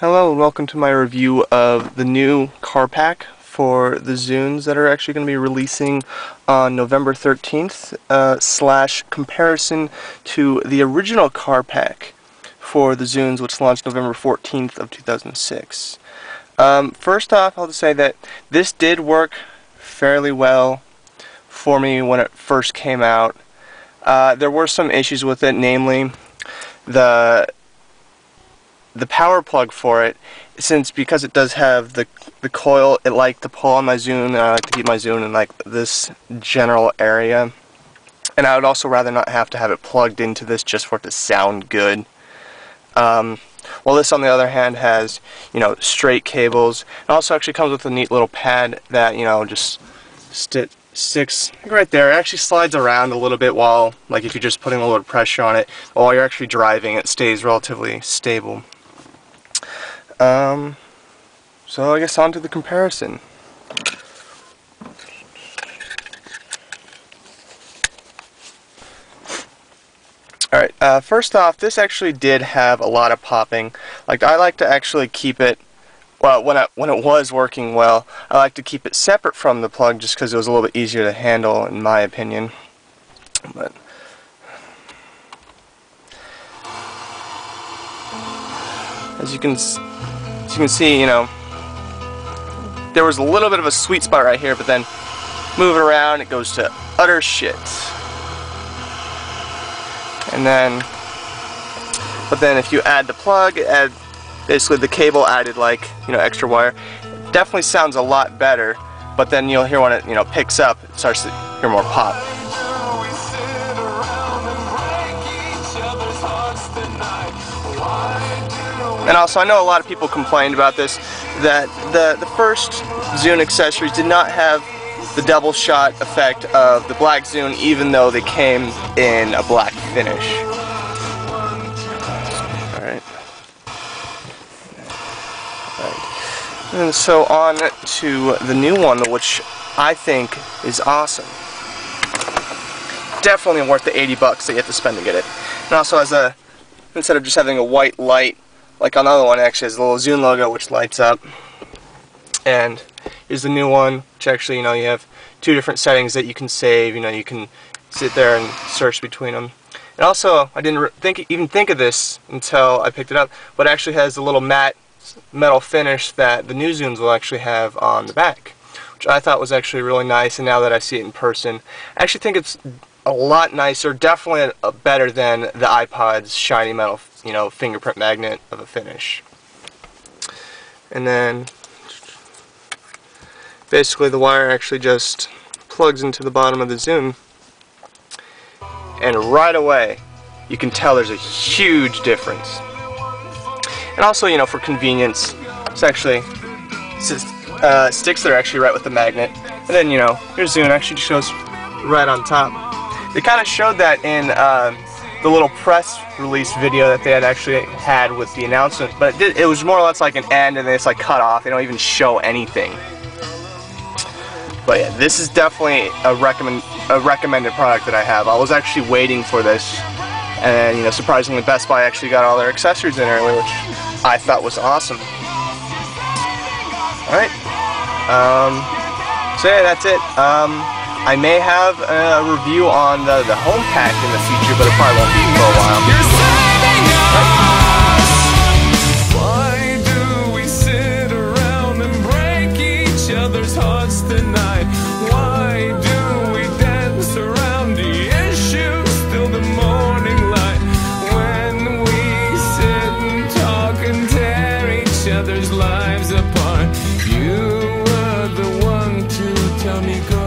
Hello and welcome to my review of the new car pack for the Zunes that are actually going to be releasing on November 13th slash comparison to the original car pack for the Zunes, which launched November 14th of 2006. First off, I'll just say that this did work fairly well for me when it first came out. There were some issues with it, namely the power plug for it, because it does have the coil, it liked to pull on my Zune, and I like to keep my Zune in like this general area. And I would also rather not have to have it plugged into this just for it to sound good. Well, this on the other hand has, straight cables. It also actually comes with a neat little pad that, just sticks right there. It actually slides around a little bit while, like if you're just putting a little pressure on it, while you're actually driving, it stays relatively stable. So I guess on to the comparison. Alright, first off, this actually did have a lot of popping. Like, I like to actually keep it, well, when it was working well, I like to keep it separate from the plug just because it was a little bit easier to handle, in my opinion. But as you can see, there was a little bit of a sweet spot right here, but then move it around, it goes to utter shit. But then if you add the plug, add basically the cable added, like, extra wire, it definitely sounds a lot better. But then you'll hear when it, picks up, it starts to hear more pop. And also, I know a lot of people complained about this, that the first Zune accessories did not have the double shot effect of the black Zune, even though they came in a black finish. Alright. And so on to the new one, which I think is awesome. Definitely worth the 80 bucks that you have to spend to get it. And also, instead of just having a white light, like on the other one, it actually has a little Zune logo which lights up. And here's the new one, which actually, you have two different settings that you can save. You can sit there and search between them. And also, I didn't even think of this until I picked it up, but it actually has a little matte metal finish that the new Zunes will actually have on the back, which I thought was actually really nice. And now that I see it in person, I actually think it's a lot nicer, definitely better than the iPod's shiny metal, fingerprint magnet of a finish. And then basically the wire actually just plugs into the bottom of the Zune, and right away you can tell there's a huge difference. And also, for convenience, it's actually sticks that are actually right with the magnet. And then, your Zune actually shows right on top. They kind of showed that in the little press release video that they actually had with the announcement, but it was more or less like an end, and then it's like cut off. They don't even show anything. But yeah, this is definitely a recommended product that I have. I was actually waiting for this, and surprisingly, Best Buy actually got all their accessories in early, which I thought was awesome. All right. So yeah, that's it. I may have a review on the home pack in the future, but it probably won't be for a while. Why do we sit around and break each other's hearts tonight? Why do we dance around the issues till the morning light? When we sit and talk and tear each other's lives apart, you were the one to tell me go.